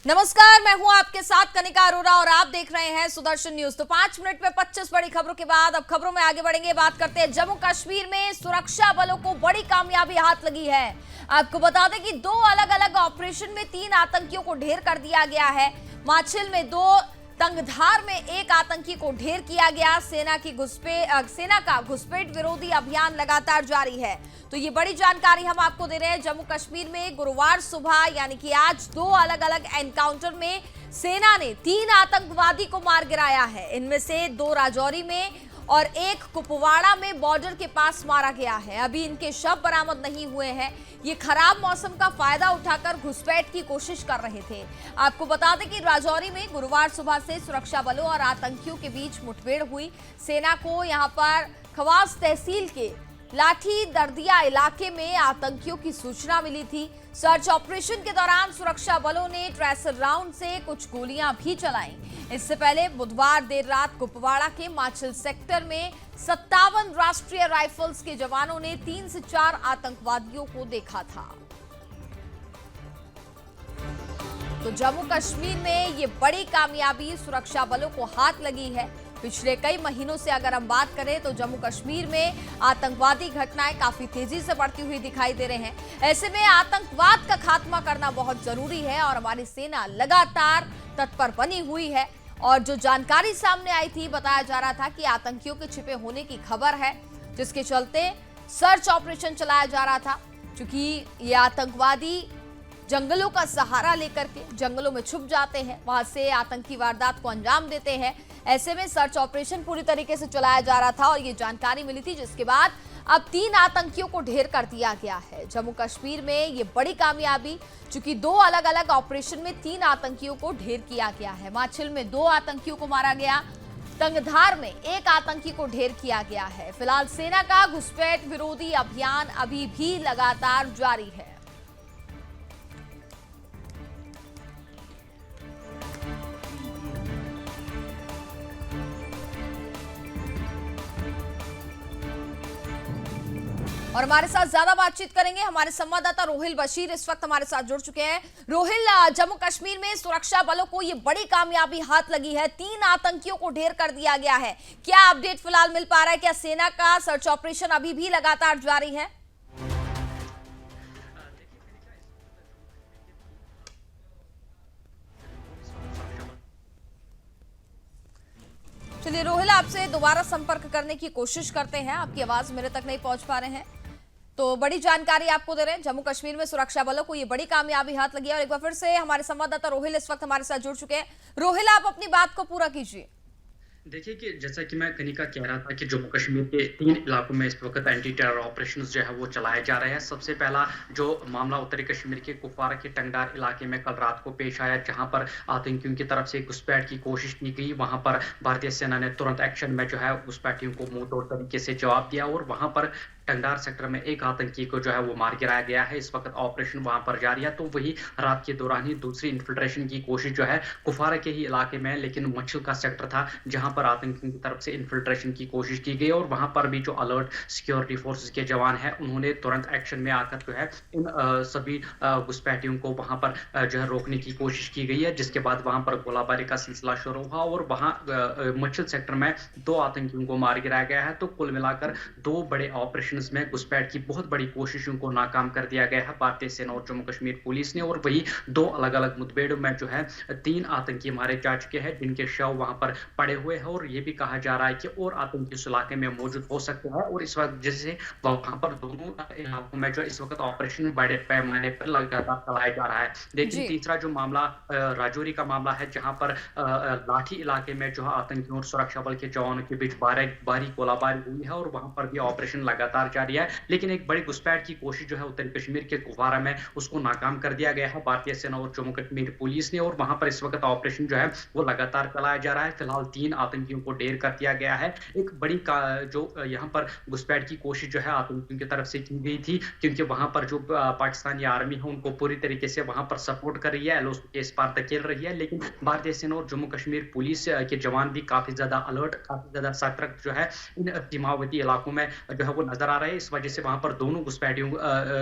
नमस्कार, मैं हूं आपके साथ कनिका अरोरा और आप देख रहे हैं सुदर्शन न्यूज। तो 5 मिनट में 25 बड़ी खबरों के बाद अब खबरों में आगे बढ़ेंगे। बात करते हैं जम्मू कश्मीर में सुरक्षा बलों को बड़ी कामयाबी हाथ लगी है। आपको बता दें कि 2 अलग अलग ऑपरेशन में 3 आतंकियों को ढेर कर दिया गया है। माछिल में 2, तंगधार में 1 आतंकी को ढेर किया गया। सेना का घुसपैठ विरोधी अभियान लगातार जारी है। तो ये बड़ी जानकारी हम आपको दे रहे हैं। जम्मू कश्मीर में गुरुवार सुबह यानी कि आज 2 अलग अलग एनकाउंटर में सेना ने 3 आतंकवादी को मार गिराया है। इनमें से 2 राजौरी में और 1 कुपवाड़ा में बॉर्डर के पास मारा गया है। अभी इनके शव बरामद नहीं हुए हैं। ये खराब मौसम का फायदा उठाकर घुसपैठ की कोशिश कर रहे थे। आपको बता दें कि राजौरी में गुरुवार सुबह से सुरक्षा बलों और आतंकियों के बीच मुठभेड़ हुई। सेना को यहां पर खवास तहसील के लाठी दर्दिया इलाके में आतंकियों की सूचना मिली थी। सर्च ऑपरेशन के दौरान सुरक्षा बलों ने ट्रेसर राउंड से कुछ गोलियां भी चलाई। इससे पहले बुधवार देर रात कुपवाड़ा के माछिल सेक्टर में 57 राष्ट्रीय राइफल्स के जवानों ने 3 से 4 आतंकवादियों को देखा था। तो जम्मू कश्मीर में ये बड़ी कामयाबी सुरक्षा बलों को हाथ लगी है। पिछले कई महीनों से अगर हम बात करें तो जम्मू कश्मीर में आतंकवादी घटनाएं काफी तेजी से बढ़ती हुई दिखाई दे रहे हैं। ऐसे में आतंकवाद का खात्मा करना बहुत जरूरी है और हमारी सेना लगातार तत्पर बनी हुई है। और जो जानकारी सामने आई थी, बताया जा रहा था कि आतंकियों के छिपे होने की खबर है, जिसके चलते सर्च ऑपरेशन चलाया जा रहा था। क्योंकि ये आतंकवादी जंगलों का सहारा लेकर के जंगलों में छुप जाते हैं, वहां से आतंकी वारदात को अंजाम देते हैं। ऐसे में सर्च ऑपरेशन पूरी तरीके से चलाया जा रहा था और ये जानकारी मिली थी, जिसके बाद अब 3 आतंकियों को ढेर कर दिया गया है। जम्मू कश्मीर में ये बड़ी कामयाबी, चूंकि 2 अलग अलग ऑपरेशन में 3 आतंकियों को ढेर किया गया है। माछिल में 2 आतंकियों को मारा गया, तंगधार में 1 आतंकी को ढेर किया गया है। फिलहाल सेना का घुसपैठ विरोधी अभियान अभी भी लगातार जारी है। और हमारे साथ ज्यादा बातचीत करेंगे हमारे संवाददाता रोहिल बशीर इस वक्त हमारे साथ जुड़ चुके हैं। रोहिल, जम्मू कश्मीर में सुरक्षा बलों को ये बड़ी कामयाबी हाथ लगी है। 3 आतंकियों को ढेर कर दिया गया है। क्या अपडेट फिलहाल मिल पा रहा है? क्या सेना का सर्च ऑपरेशन अभी भी लगातार जारी है? चलिए रोहिल, आपसे दोबारा संपर्क करने की कोशिश करते हैं। आपकी आवाज मेरे तक नहीं पहुंच पा रहे हैं। तो बड़ी जानकारी आपको दे रहे हैं। जम्मू कश्मीर में सुरक्षा बलों को ये बड़ी कामयाबी हाथ लगी है। और एक बार फिर से हमारे संवाददाता रोहिल इस वक्त हमारे साथ जुड़ चुके हैं। रोहिल, आप अपनी बात को पूरा कीजिए। देखिए कि जैसा कि मैं कनिका कह रहा था कि जम्मू कश्मीर के 3 इलाकों में इस वक्त एंटी टेरर ऑपरेशंस जो है वो चलाए जा रहे हैं। सबसे पहला जो मामला उत्तरी कश्मीर के कुपवाड़ा के टंगधार इलाके में कल रात को पेश आया, जहां पर आतंकियों की तरफ से घुसपैठ की कोशिश की गई। वहां पर भारतीय सेना ने तुरंत एक्शन में जो है घुसपैठियों को मुंह तोड़ तरीके से जवाब दिया और वहां पर टंगधार सेक्टर में 1 आतंकी को जो है वो मार गिराया गया है। इस वक्त ऑपरेशन वहां पर जारी है। तो वही रात के दौरान ही दूसरी इन्फिल्ट्रेशन की कोशिश जो है कुपवाड़ा के ही इलाके में, लेकिन मछिल का सेक्टर था, जहां पर आतंकियों की तरफ से इन्फिल्ट्रेशन की कोशिश की गई। और वहां पर भी जो अलर्ट सिक्योरिटी फोर्सेस के जवान हैं, उन्होंने तुरंत एक्शन में आकर जो है इन सभी घुसपैठियों को वहां पर जो है रोकने की कोशिश की गई है। जिसके बाद वहां पर गोलाबारी का सिलसिला शुरू हुआ और वहां मछिल सेक्टर में 2 आतंकियों को मार गिराया गया है। तो कुल मिलाकर 2 बड़े ऑपरेशन में घुसपैठ की बहुत बड़ी कोशिशों को नाकाम कर दिया गया है भारतीय सेना और जम्मू कश्मीर पुलिस ने। और वही 2 अलग अलग मुठभेड़ों में जो है 3 आतंकी मारे जा चुके हैं, जिनके शव वहां पर पड़े हुए हैं। और ये भी कहा जा रहा है कि और आतंकी उस इलाके में मौजूद हो सकते हैं। और इस वक्त जैसे वहां पर दोनों इलाकों में जो इस वक्त ऑपरेशन बड़े पैमाने पर लगातार चलाया जा रहा है। लेकिन तीसरा जो मामला राजौरी का मामला है, जहां पर लाठी इलाके में जो आतंकियों और सुरक्षा बल के जवानों के बीच भारी गोलाबारी हुई है और वहां पर भी ऑपरेशन लगातार जारी है। लेकिन एक बड़ी घुसपैठ की कोशिश जो है उत्तरी कश्मीर के कुपवाड़ा में, उसको नाकाम कर दिया गया है भारतीय सेना और जम्मू कश्मीर पुलिस ने। और वहां पर इस वक्त ऑपरेशन जो है वो लगातार चलाया जा रहा है। फिलहाल 3 आतंकियों को ढेर कर दिया गया है। एक बड़ी जो यहाँ पर घुसपैठ की कोशिश जो है आतंकियों की तरफ से की गई थी, क्योंकि वहां पर जो पाकिस्तानी आर्मी है उनको पूरी तरीके से वहां पर सपोर्ट कर रही है, एलओसी के इस पार धकेल रही है। लेकिन भारतीय सेना और जम्मू कश्मीर पुलिस के जवान भी काफी ज्यादा अलर्ट, काफी ज्यादा सतर्क जो है इन सीमावर्ती इलाकों में जो है वो नजर आ आ रहे हैं। इस वजह से वहां पर दोनों घुसपैठियों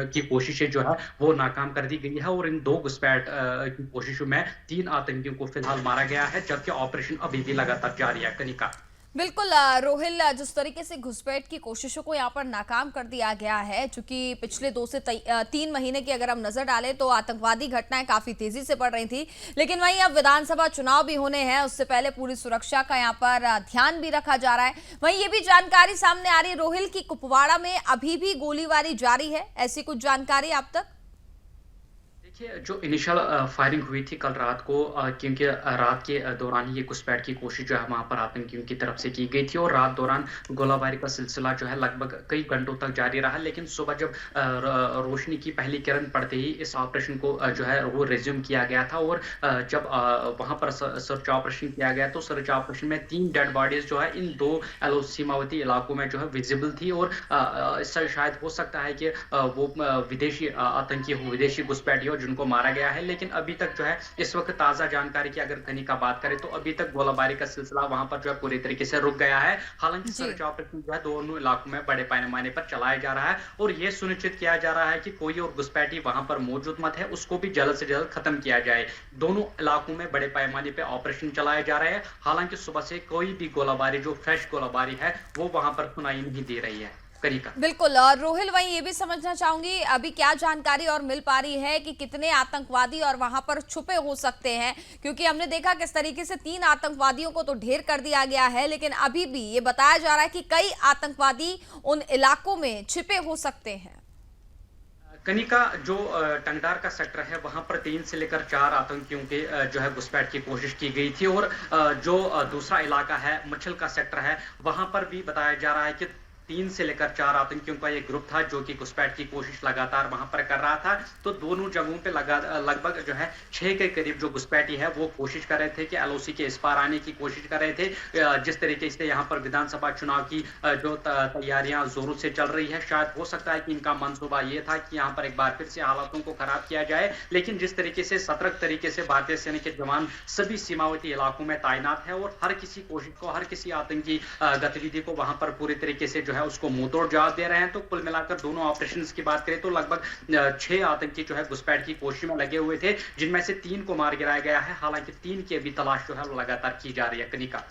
की कोशिशें जो है वो नाकाम कर दी गई है और इन दो घुसपैठ की कोशिशों में 3 आतंकियों को फिलहाल मारा गया है, जबकि ऑपरेशन अभी भी लगातार जारी है। कनिका। बिल्कुल रोहिल, जिस तरीके से घुसपैठ की कोशिशों को यहाँ पर नाकाम कर दिया गया है, चूंकि पिछले 2 से 3 महीने की अगर हम नजर डालें तो आतंकवादी घटनाएं काफी तेजी से बढ़ रही थी, लेकिन वहीं अब विधानसभा चुनाव भी होने हैं, उससे पहले पूरी सुरक्षा का यहाँ पर ध्यान भी रखा जा रहा है। वहीं ये भी जानकारी सामने आ रही है रोहिल की कुपवाड़ा में अभी भी गोलीबारी जारी है, ऐसी कुछ जानकारी आप तक? देखिए, जो इनिशियल फायरिंग हुई थी कल रात को, क्योंकि रात के दौरान ही ये घुसपैठ की कोशिश जो है वहाँ पर आतंकियों की तरफ से की गई थी और रात दौरान गोलाबारी का सिलसिला जो है लगभग कई घंटों तक जारी रहा। लेकिन सुबह जब रोशनी की पहली किरण पड़ते ही इस ऑपरेशन को जो है वो रिज्यूम किया गया था और जब वहाँ पर सर्च ऑपरेशन किया गया तो सर्च ऑपरेशन में 3 डेड बॉडीज जो है इन 2 सीमावर्ती इलाकों में जो है विजिबल थी और इससे शायद हो सकता है कि वो विदेशी आतंकी हो, विदेशी घुसपैठी हो जिनको मारा गया है। लेकिन अभी तक जो है इस वक्त ताजा जानकारी की अगर कहीं का बात करें तो अभी तक गोलाबारी का सिलसिला वहां पर जो है पूरी तरीके से रुक गया है। हालांकि सर्च ऑपरेशन जो है दोनों इलाकों में बड़े पैमाने पर चलाया जा रहा है और यह सुनिश्चित किया जा रहा है कि कोई और घुसपैठी वहां पर मौजूद मत है, उसको भी जल्द से जल्द खत्म किया जाए। दोनों इलाकों में बड़े पैमाने पर ऑपरेशन चलाए जा रहे हैं। हालांकि सुबह से कोई भी गोलाबारी जो फ्रेश गोलाबारी है वो वहां पर सुनाई नहीं दे रही है। बिल्कुल, और रोहिल वहीं ये भी समझना चाहूंगी अभी क्या जानकारी और मिल पा रही है कि कितने आतंकवादी और वहां पर छुपे हो सकते हैं, क्योंकि हमने देखा किस तरीके से 3 आतंकवादियों को तो ढेर कर दिया गया है, लेकिन अभी भी ये बताया जा रहा है कि कई आतंकवादी उन इलाकों में छिपे हो सकते हैं। कनिका, जो टंगडार का सेक्टर है वहां पर 3 से लेकर 4 आतंकियों के जो है घुसपैठ की कोशिश की गई थी और जो दूसरा इलाका है मच्छल का सेक्टर है वहां पर भी बताया जा रहा है कि 3 से लेकर 4 आतंकियों का एक ग्रुप था जो कि घुसपैठ की कोशिश लगातार वहां पर कर रहा था। तो दोनों जगहों पे लगभग जो है 6 के करीब जो घुसपैठी है वो कोशिश कर रहे थे कि एलओसी के इस पार आने की कोशिश कर रहे थे। जिस तरीके से यहाँ पर विधानसभा चुनाव की जो तैयारियां जोरों से चल रही है, शायद हो सकता है कि इनका मंसूबा ये था कि यहाँ पर एक बार फिर से हालातों को खराब किया जाए। लेकिन जिस तरीके से सतर्क तरीके से भारतीय सेना के जवान सभी सीमावर्ती इलाकों में तैनात है और हर किसी कोशिश को, हर किसी आतंकी गतिविधि को वहां पर पूरी तरीके से जो है उसको मुंहतोड़ जवाब दे रहे हैं। तो कुल मिलाकर दोनों ऑपरेशंस की बात करें तो लगभग 6 आतंकी जो है घुसपैठ की कोशिश में लगे हुए थे, जिनमें से 3 को मार गिराया गया है। हालांकि 3 की अभी तलाश जो है वो लगातार की जा रही है। कनिका।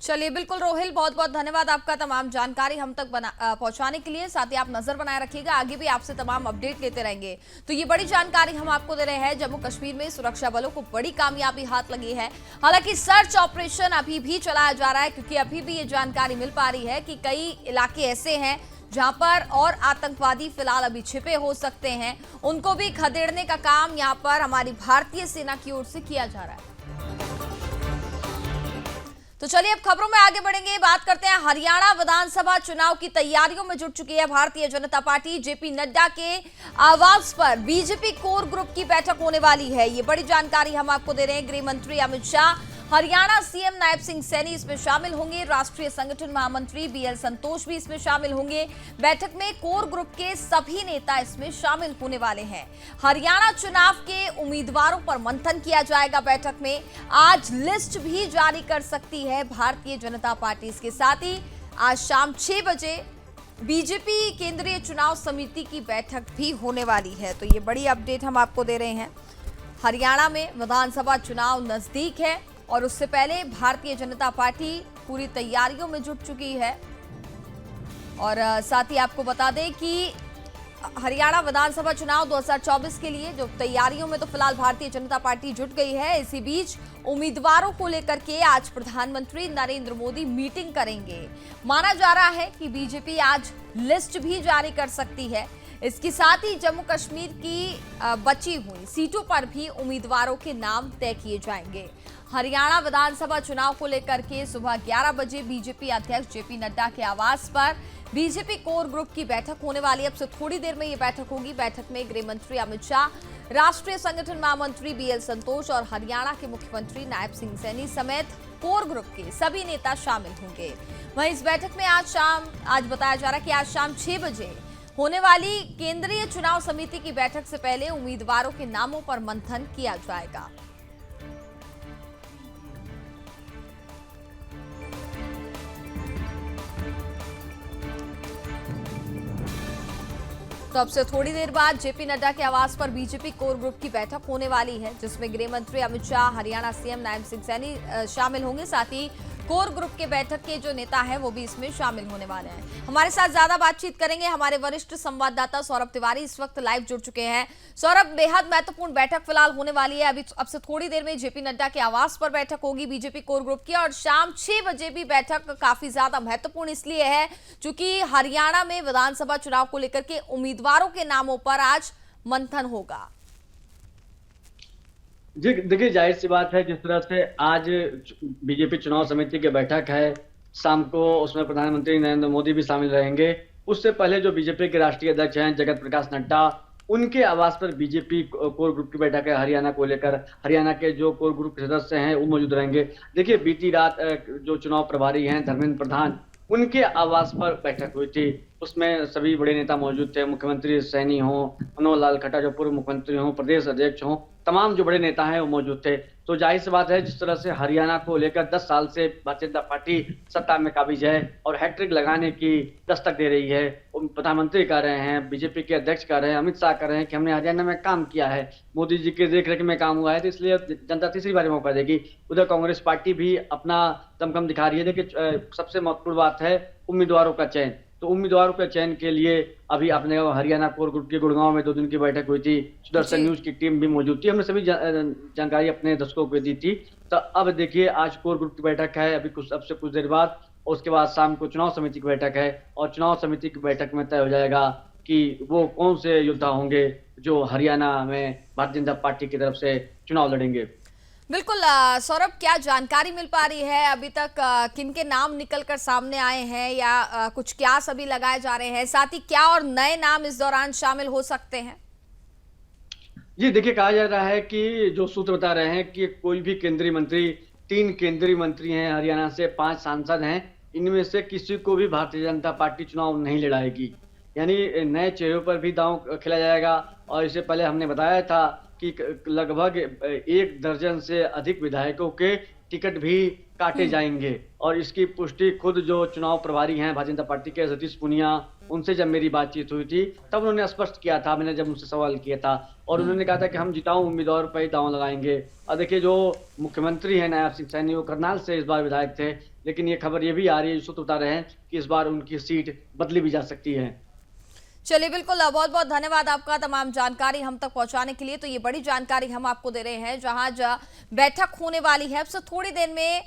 चलिए, बिल्कुल रोहिल, बहुत बहुत धन्यवाद आपका तमाम जानकारी हम तक पहुंचाने के लिए। साथ ही आप नजर बनाए रखिएगा, आगे भी आपसे तमाम अपडेट लेते रहेंगे। तो ये बड़ी जानकारी हम आपको दे रहे हैं, जम्मू कश्मीर में सुरक्षा बलों को बड़ी कामयाबी हाथ लगी है। हालांकि सर्च ऑपरेशन अभी भी चलाया जा रहा है, क्योंकि अभी भी ये जानकारी मिल पा रही है कि कई इलाके ऐसे हैं जहां पर और आतंकवादी फिलहाल अभी छिपे हो सकते हैं, उनको भी खदेड़ने का काम यहां पर हमारी भारतीय सेना की ओर से किया जा रहा है। तो चलिए अब खबरों में आगे बढ़ेंगे, बात करते हैं हरियाणा विधानसभा चुनाव की तैयारियों में जुट चुकी है भारतीय जनता पार्टी। जेपी नड्डा के आवास पर बीजेपी कोर ग्रुप की बैठक होने वाली है, ये बड़ी जानकारी हम आपको दे रहे हैं। गृह मंत्री अमित शाह, हरियाणा सीएम नायब सिंह सैनी इसमें शामिल होंगे, राष्ट्रीय संगठन महामंत्री बीएल संतोष भी इसमें शामिल होंगे। बैठक में कोर ग्रुप के सभी नेता इसमें शामिल होने वाले हैं। हरियाणा चुनाव के उम्मीदवारों पर मंथन किया जाएगा। बैठक में आज लिस्ट भी जारी कर सकती है भारतीय जनता पार्टी। इसके साथ ही आज शाम 6 बजे बीजेपी केंद्रीय चुनाव समिति की बैठक भी होने वाली है। तो ये बड़ी अपडेट हम आपको दे रहे हैं। हरियाणा में विधानसभा चुनाव नजदीक है और उससे पहले भारतीय जनता पार्टी पूरी तैयारियों में जुट चुकी है। और साथ ही आपको बता दें कि हरियाणा विधानसभा चुनाव 2024 के लिए जो तैयारियों में तो फिलहाल भारतीय जनता पार्टी जुट गई है। इसी बीच उम्मीदवारों को लेकर के आज प्रधानमंत्री नरेंद्र मोदी मीटिंग करेंगे। माना जा रहा है कि बीजेपी आज लिस्ट भी जारी कर सकती है। इसके साथ ही जम्मू कश्मीर की बची हुई सीटों पर भी उम्मीदवारों के नाम तय किए जाएंगे। हरियाणा विधानसभा चुनाव को लेकर के सुबह 11 बजे बीजेपी अध्यक्ष जेपी नड्डा के आवास पर बीजेपी कोर ग्रुप की बैठक होने वाली है। अब से थोड़ी देर में ये बैठक होगी। बैठक में गृह मंत्री अमित शाह, राष्ट्रीय संगठन महामंत्री बीएल संतोष और हरियाणा के मुख्यमंत्री नायब सिंह सैनी समेत कोर ग्रुप के सभी नेता शामिल होंगे। वहीं इस बैठक में आज बताया जा रहा है कि आज शाम 6 बजे होने वाली केंद्रीय चुनाव समिति की बैठक से पहले उम्मीदवारों के नामों पर मंथन किया जाएगा। तो अब से थोड़ी देर बाद जेपी नड्डा के आवास पर बीजेपी कोर ग्रुप की बैठक होने वाली है, जिसमें गृह मंत्री अमित शाह, हरियाणा सीएम नायब सिंह सैनी शामिल होंगे। साथ ही कोर ग्रुप के बैठक के जो नेता हैं वो भी इसमें शामिल होने वाले हैं। हमारे साथ ज्यादा बातचीत करेंगे हमारे वरिष्ठ संवाददाता सौरभ तिवारी इस वक्त लाइव जुड़ चुके हैं। सौरभ, बेहद महत्वपूर्ण बैठक फिलहाल होने वाली है। अभी अब से थोड़ी देर में जेपी नड्डा के आवास पर बैठक होगी बीजेपी कोर ग्रुप की, और शाम 6 बजे भी बैठक काफी ज्यादा महत्वपूर्ण इसलिए है क्योंकि हरियाणा में विधानसभा चुनाव को लेकर के उम्मीदवारों के नामों पर आज मंथन होगा। जी देखिए, जाहिर सी बात है, जिस तरह से आज बीजेपी चुनाव समिति की बैठक है, शाम को उसमें प्रधानमंत्री नरेंद्र मोदी भी शामिल रहेंगे। उससे पहले जो बीजेपी के राष्ट्रीय अध्यक्ष हैं जगत प्रकाश नड्डा, उनके आवास पर बीजेपी कोर ग्रुप की बैठक है हरियाणा को लेकर। हरियाणा के जो कोर ग्रुप के सदस्य हैं वो मौजूद रहेंगे। देखिए, बीती रात जो चुनाव प्रभारी हैं धर्मेंद्र प्रधान, उनके आवास पर बैठक हुई थी। उसमें सभी बड़े नेता मौजूद थे, मुख्यमंत्री सैनी हो, मनोहर लाल खट्टर जो पूर्व मुख्यमंत्री हों, प्रदेश अध्यक्ष हों, तमाम जो बड़े नेता हैं वो मौजूद थे। तो जाहिर सी बात है, जिस तरह से हरियाणा को लेकर 10 साल से भारतीय जनता पार्टी सत्ता में काबिज है और हैट्रिक लगाने की दस्तक दे रही है। प्रधानमंत्री कह रहे हैं, बीजेपी के अध्यक्ष कह रहे हैं, अमित शाह कह रहे हैं कि हमने हरियाणा में काम किया है, मोदी जी के देखरेख में काम हुआ है, तो इसलिए जनता तीसरी बार मौका देगी। उधर कांग्रेस पार्टी भी अपना दमखम दिखा रही है। देखिए, सबसे महत्वपूर्ण बात है उम्मीदवारों का चयन। तो उम्मीदवारों के चयन के लिए अभी आपने हरियाणा कोर ग्रुप की गुड़गांव में 2 दिन की बैठक हुई थी। सुदर्शन न्यूज की टीम भी मौजूद थी, हमने सभी जानकारी अपने दर्शकों को दी थी। तो अब देखिए, आज कोर ग्रुप की बैठक है अब से कुछ देर बाद, और उसके बाद शाम को चुनाव समिति की बैठक है, और चुनाव समिति की बैठक में तय हो जाएगा कि वो कौन से योद्धा होंगे जो हरियाणा में भारतीय जनता पार्टी की तरफ से चुनाव लड़ेंगे। बिल्कुल सौरभ, क्या जानकारी मिल पा रही है अभी तक? किन के नाम निकल कर सामने आए हैं या कुछ क्यास अभी लगाए जा रहे हैं? साथ ही क्या और नए नाम इस दौरान शामिल हो सकते हैं? जी देखिए, कहा जा रहा है कि जो सूत्र बता रहे हैं कि कोई भी केंद्रीय मंत्री, 3 केंद्रीय मंत्री हैं हरियाणा से, 5 सांसद हैं, इनमें से किसी को भी भारतीय जनता पार्टी चुनाव नहीं लड़ाएगी। यानी नए चेहरों पर भी दांव खेला जाएगा। और इससे पहले हमने बताया था कि लगभग 1 दर्जन से अधिक विधायकों के टिकट भी काटे जाएंगे। और इसकी पुष्टि खुद जो चुनाव प्रभारी हैं भारतीय जनता पार्टी के सतीश पूनिया, उनसे जब मेरी बातचीत हुई थी तब उन्होंने स्पष्ट किया था, मैंने जब उनसे सवाल किया था, और उन्होंने कहा था कि हम जिताऊ उम्मीदवार पर ही दांव लगाएंगे। और देखिए, जो मुख्यमंत्री हैं नायब सिंह सैनी, वो करनाल से इस बार विधायक थे, लेकिन ये खबर ये भी आ रही है, सूत्र बता रहे हैं कि इस बार उनकी सीट बदली भी जा सकती है। चलिए, बिल्कुल, बहुत बहुत धन्यवाद आपका तमाम जानकारी हम तक पहुंचाने के लिए। तो ये बड़ी जानकारी हम आपको दे रहे हैं, जहां बैठक होने वाली है अब से थोड़ी देर में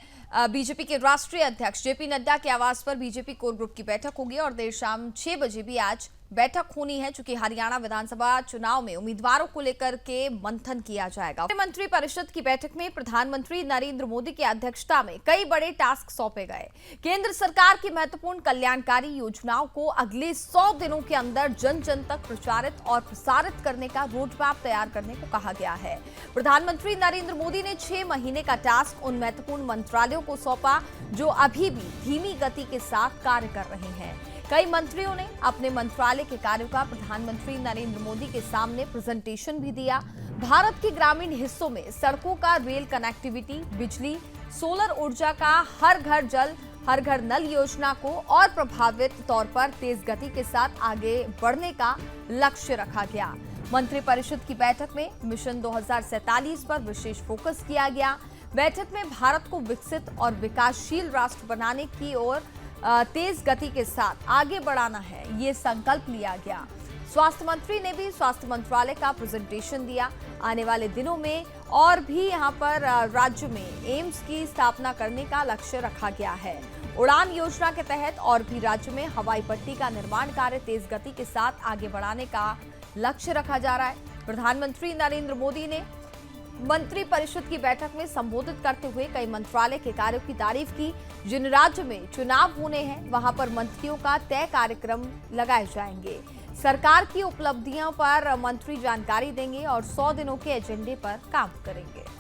बीजेपी के राष्ट्रीय अध्यक्ष जेपी नड्डा के आवास पर बीजेपी कोर ग्रुप की बैठक होगी, और देर शाम 6 बजे भी आज बैठक होनी है, चूंकि हरियाणा विधानसभा चुनाव में उम्मीदवारों को लेकर के मंथन किया जाएगा। मंत्री परिषद की बैठक में प्रधानमंत्री नरेंद्र मोदी की अध्यक्षता में कई बड़े टास्क सौंपे गए। केंद्र सरकार की महत्वपूर्ण कल्याणकारी योजनाओं को अगले 100 दिनों के अंदर जन जन तक प्रचारित और प्रसारित करने का रोड मैप तैयार करने को कहा गया है। प्रधानमंत्री नरेंद्र मोदी ने 6 महीने का टास्क उन महत्वपूर्ण मंत्रालयों को सौंपा जो अभी भी धीमी गति के साथ कार्य कर रहे हैं। कई मंत्रियों ने अपने मंत्रालय के कार्यों का प्रधानमंत्री नरेंद्र मोदी के सामने प्रेजेंटेशन भी दिया। भारत के ग्रामीण हिस्सों में सड़कों का रेल कनेक्टिविटी, बिजली, सोलर ऊर्जा का हर घर जल, हर घर नल योजना को और प्रभावित तौर पर तेज गति के साथ आगे बढ़ने का लक्ष्य रखा गया। मंत्रिपरिषद की बैठक में मिशन 2047 पर विशेष फोकस किया गया। बैठक में भारत को विकसित और विकासशील राष्ट्र बनाने की ओर तेज गति के साथ आगे बढ़ाना है, ये संकल्प लिया गया। स्वास्थ्य मंत्री ने भी स्वास्थ्य मंत्रालय का प्रेजेंटेशन दिया। आने वाले दिनों में और भी यहां पर राज्य में एम्स की स्थापना करने का लक्ष्य रखा गया है। उड़ान योजना के तहत और भी राज्य में हवाई पट्टी का निर्माण कार्य तेज गति के साथ आगे बढ़ाने का लक्ष्य रखा जा रहा है। प्रधानमंत्री नरेंद्र मोदी ने मंत्री परिषद की बैठक में संबोधित करते हुए कई मंत्रालय के कार्यों की तारीफ की। जिन राज्य में चुनाव होने हैं वहां पर मंत्रियों का तय कार्यक्रम लगाए जाएंगे। सरकार की उपलब्धियों पर मंत्री जानकारी देंगे और 100 दिनों के एजेंडे पर काम करेंगे।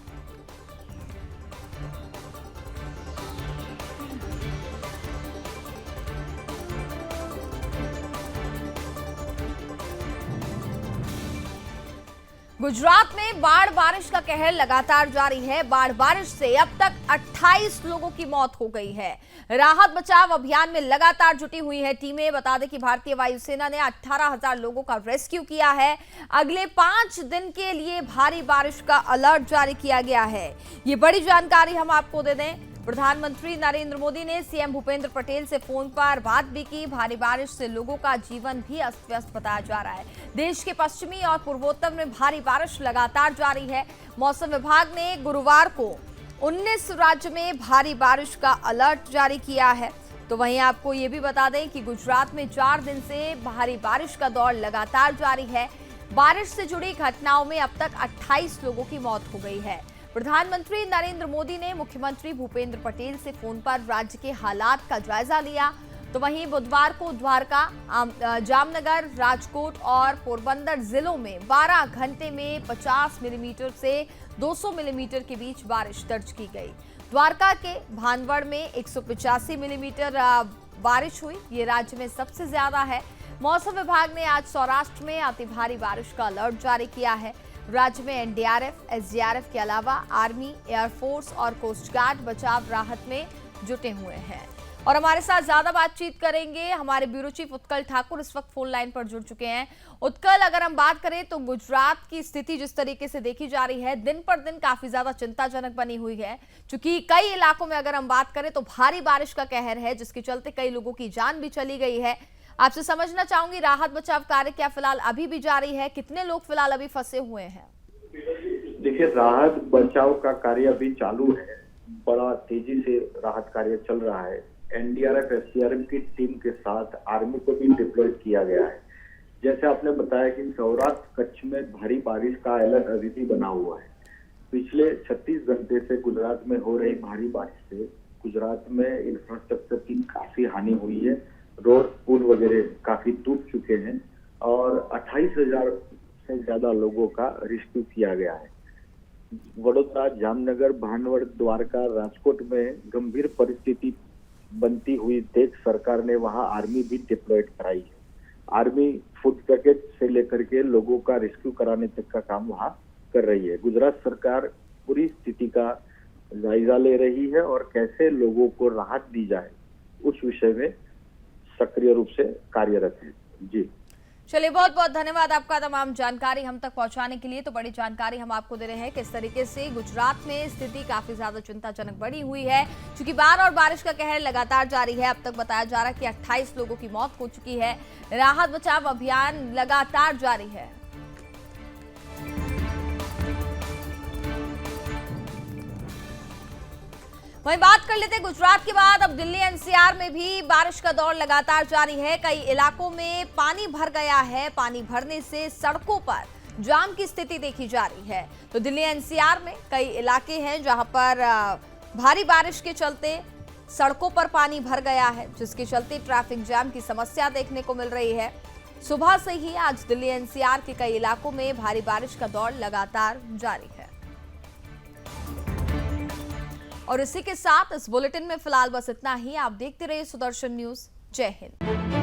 गुजरात में बाढ़ बारिश का कहर लगातार जारी है। बाढ़ बारिश से अब तक 28 लोगों की मौत हो गई है। राहत बचाव अभियान में लगातार जुटी हुई है टीमें। बता दें कि भारतीय वायुसेना ने 18,000 लोगों का रेस्क्यू किया है। अगले 5 दिन के लिए भारी बारिश का अलर्ट जारी किया गया है। ये बड़ी जानकारी हम आपको दे दें, प्रधानमंत्री नरेंद्र मोदी ने सीएम भूपेंद्र पटेल से फोन पर बात भी की। भारी बारिश से लोगों का जीवन भी अस्त व्यस्त बताया जा रहा है। देश के पश्चिमी और पूर्वोत्तर में भारी बारिश लगातार जारी है। मौसम विभाग ने गुरुवार को 19 राज्य में भारी बारिश का अलर्ट जारी किया है। तो वहीं आपको ये भी बता दें कि गुजरात में 4 दिन से भारी बारिश का दौर लगातार जारी है। बारिश से जुड़ी घटनाओं में अब तक 28 लोगों की मौत हो गई है। प्रधानमंत्री नरेंद्र मोदी ने मुख्यमंत्री भूपेंद्र पटेल से फोन पर राज्य के हालात का जायजा लिया। तो वहीं बुधवार को द्वारका, जामनगर, राजकोट और पोरबंदर जिलों में 12 घंटे में 50 मिलीमीटर से 200 मिलीमीटर के बीच बारिश दर्ज की गई। द्वारका के भानवड़ में 185 मिलीमीटर बारिश हुई। ये राज्य में सबसे ज्यादा है। मौसम विभाग ने आज सौराष्ट्र में अति भारी बारिश का अलर्ट जारी किया है। राज्य में एनडीआरएफ, एसडीआरएफ के अलावा आर्मी, एयरफोर्स और कोस्ट गार्ड बचाव राहत में जुटे हुए हैं। और हमारे साथ ज्यादा बातचीत करेंगे हमारे ब्यूरो चीफ उत्कल ठाकुर इस वक्त फोन लाइन पर जुड़ चुके हैं। उत्कल, अगर हम बात करें तो गुजरात की स्थिति जिस तरीके से देखी जा रही है, दिन पर दिन काफी ज्यादा चिंताजनक बनी हुई है। क्योंकि कई इलाकों में अगर हम बात करें तो भारी बारिश का कहर है, जिसके चलते कई लोगों की जान भी चली गई है। आपसे समझना चाहूंगी, राहत बचाव कार्य क्या फिलहाल अभी भी जारी है? कितने लोग फिलहाल अभी फंसे हुए हैं? देखिए, राहत बचाव का कार्य अभी चालू है। बड़ा तेजी से राहत कार्य चल रहा है। एनडीआरएफ, एसडीआरएफ की टीम के साथ आर्मी को भी डिप्लॉय किया गया है। जैसे आपने बताया कि सौराष्ट्र, कच्छ में भारी बारिश का अलर्ट अभी भी बना हुआ है। पिछले 36 घंटे से गुजरात में हो रही भारी बारिश से गुजरात में इंफ्रास्ट्रक्चर की काफी हानि हुई है। रोड, पुल वगैरह काफी टूट चुके हैं और 28,000 से ज्यादा लोगों का रेस्क्यू किया गया है। वडोदरा, जामनगर, भानवड़, द्वारका, राजकोट में गंभीर परिस्थिति बनती हुई देख सरकार ने वहां आर्मी भी डिप्लॉयड कराई है। आर्मी फूड पैकेट से लेकर के लोगों का रेस्क्यू कराने तक का काम वहां कर रही है। गुजरात सरकार पूरी स्थिति का जायजा ले रही है और कैसे लोगों को राहत दी जाए उस विषय में सक्रिय रूप से कार्यरत है। जी चलिए, बहुत बहुत धन्यवाद आपका तमाम जानकारी हम तक पहुंचाने के लिए। तो बड़ी जानकारी हम आपको दे रहे हैं किस तरीके से गुजरात में स्थिति काफी ज्यादा चिंताजनक बनी हुई है। क्योंकि बाढ़ और बारिश का कहर लगातार जारी है। अब तक बताया जा रहा है कि 28 लोगों की मौत हो चुकी है। राहत बचाव अभियान लगातार जारी है। वहीं बात कर लेते हैं गुजरात के बाद अब दिल्ली एनसीआर में भी बारिश का दौर लगातार जारी है। कई इलाकों में पानी भर गया है। पानी भरने से सड़कों पर जाम की स्थिति देखी जा रही है। तो दिल्ली एनसीआर में कई इलाके हैं जहां पर भारी बारिश के चलते सड़कों पर पानी भर गया है, जिसके चलते ट्रैफिक जाम की समस्या देखने को मिल रही है। सुबह से ही आज दिल्ली एनसीआर के कई इलाकों में भारी बारिश का दौर लगातार जारी है। और इसी के साथ इस बुलेटिन में फिलहाल बस इतना ही। आप देखते रहिए सुदर्शन न्यूज। जय हिंद।